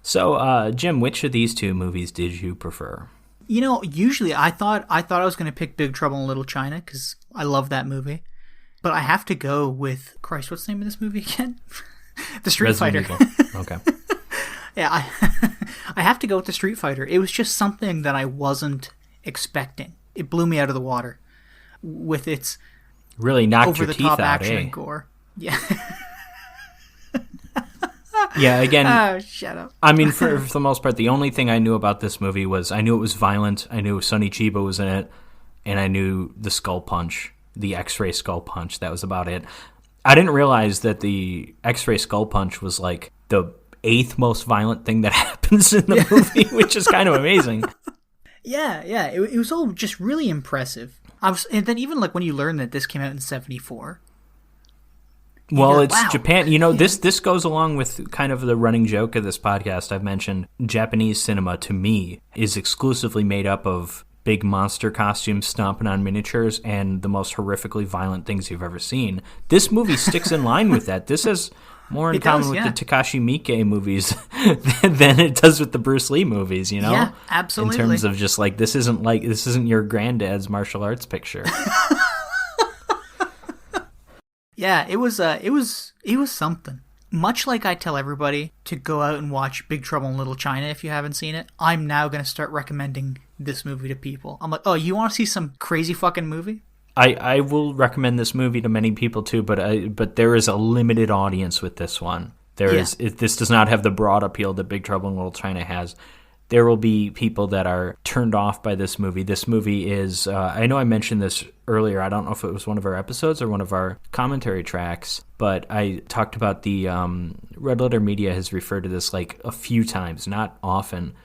So, Jim, which of these two movies did you prefer? Usually I thought I was going to pick Big Trouble in Little China because I love that movie. But I have to go with, Christ, what's the name of this movie again? The Street Fighter. Okay. Yeah, I have to go with The Street Fighter. It was just something that I wasn't expecting. It blew me out of the water with its really knocked your teeth out, action and gore. Yeah. Yeah, again... Oh, shut up. I mean, for the most part, the only thing I knew about this movie was I knew it was violent, I knew Sonny Chiba was in it, and I knew the skull punch, the X-ray skull punch. That was about it. I didn't realize that the X-ray skull punch was like the 8th most violent thing that happens in the movie, which is kind of amazing. Yeah. It was all just really impressive. And then even like when you learn that this came out in 1974... Well, it's wow. Japan. This goes along with kind of the running joke of this podcast. I've mentioned Japanese cinema, to me, is exclusively made up of big monster costumes stomping on miniatures and the most horrifically violent things you've ever seen. This movie sticks in line with that. This has more in common with the Takashi Miike movies than it does with the Bruce Lee movies, Yeah, absolutely. In terms of just like, this isn't your granddad's martial arts picture. Yeah, it was something. Much like I tell everybody to go out and watch Big Trouble in Little China if you haven't seen it, I'm now going to start recommending this movie to people. I'm like, oh, you want to see some crazy fucking movie? I will recommend this movie to many people too, but there is a limited audience with this one. This does not have the broad appeal that Big Trouble in Little China has. There will be people that are turned off by this movie. This movie is, I know I mentioned this earlier. I don't know if it was one of our episodes or one of our commentary tracks, but I talked about the Red Letter Media has referred to this like a few times, not often,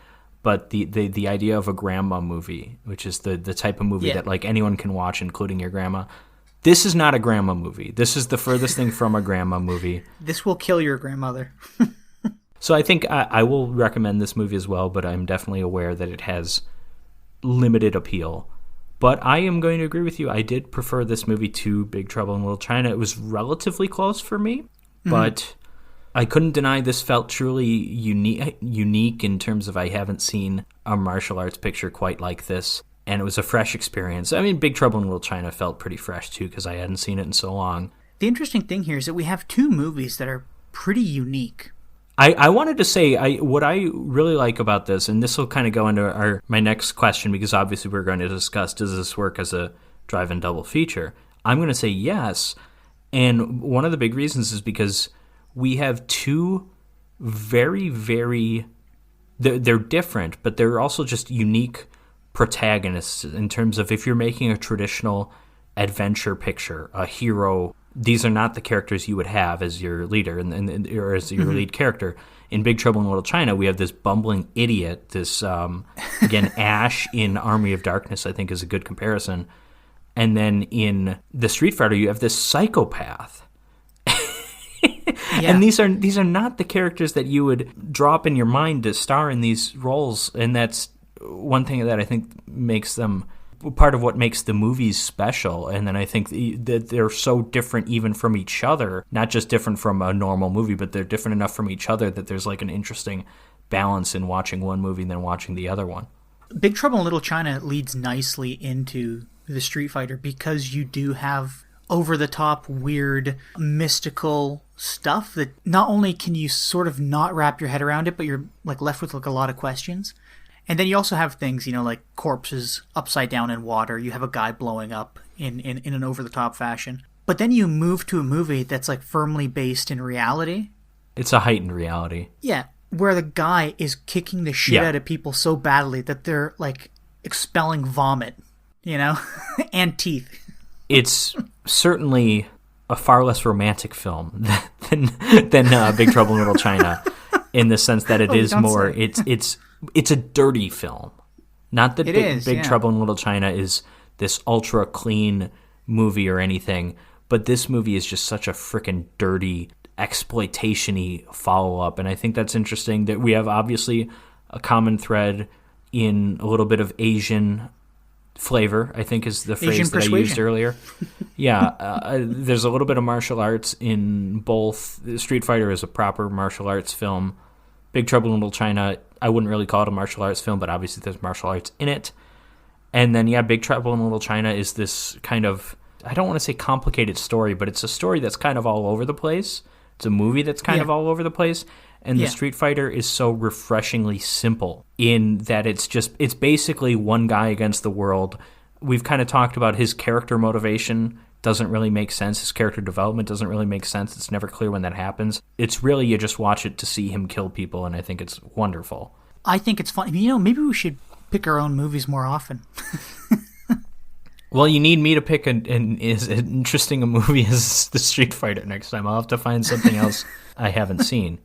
but the idea of a grandma movie, which is the type of movie that like anyone can watch, including your grandma. This is not a grandma movie. This is the furthest thing from a grandma movie. This will kill your grandmother. So I think I will recommend this movie as well, but I'm definitely aware that it has limited appeal. But I am going to agree with you. I did prefer this movie to Big Trouble in Little China. It was relatively close for me, but I couldn't deny this felt truly unique in terms of I haven't seen a martial arts picture quite like this, and it was a fresh experience. I mean, Big Trouble in Little China felt pretty fresh too because I hadn't seen it in so long. The interesting thing here is that we have two movies that are pretty unique. I wanted to say what I really like about this, and this will kind of go into my next question because obviously we're going to discuss, does this work as a drive-in double feature? I'm going to say yes, and one of the big reasons is because we have two very, very, they're different, but they're also just unique protagonists in terms of if you're making a traditional adventure picture, a hero. These are not the characters you would have as your leader or as your lead character. In Big Trouble in Little China, we have this bumbling idiot, this, again, Ash in Army of Darkness, I think is a good comparison. And then in The Street Fighter, you have this psychopath. And these are not the characters that you would drop in your mind to star in these roles. And that's one thing that I think makes them part of what makes the movies special. And then I think that they're so different even from each other, not just different from a normal movie, but they're different enough from each other that there's like an interesting balance in watching one movie and then watching the other one. Big Trouble in Little China leads nicely into The Street Fighter because you do have over-the-top, weird, mystical stuff that not only can you sort of not wrap your head around it, but you're like left with like a lot of questions. And then you also have things, like corpses upside down in water. You have a guy blowing up in an over-the-top fashion. But then you move to a movie that's like firmly based in reality. It's a heightened reality. Yeah, where the guy is kicking the shit out of people so badly that they're like expelling vomit, and teeth. It's certainly a far less romantic film than Big Trouble in Little China, in the sense that it is more. It's a dirty film. Not that Big Trouble in Little China is this ultra clean movie or anything, but this movie is just such a freaking dirty, exploitation-y follow-up, and I think that's interesting that we have obviously a common thread in a little bit of Asian flavor, I think is the phrase that I used earlier. There's a little bit of martial arts in both. Street Fighter is a proper martial arts film. Big Trouble in Little China, I wouldn't really call it a martial arts film, but obviously there's martial arts in it. And then, yeah, Big Trouble in Little China is this kind of, I don't want to say complicated story, but it's a story that's kind of all over the place. It's a movie that's kind of all over the place. And the Street Fighter is so refreshingly simple in that it's basically one guy against the world. We've kind of talked about his character motivation doesn't really make sense. His character development doesn't really make sense. It's never clear when that happens. It's really, you just watch it to see him kill people, and I think it's wonderful. I think it's fun. You know, maybe we should pick our own movies more often. Well, you need me to pick as interesting a movie as The Street Fighter next time. I'll have to find something else I haven't seen.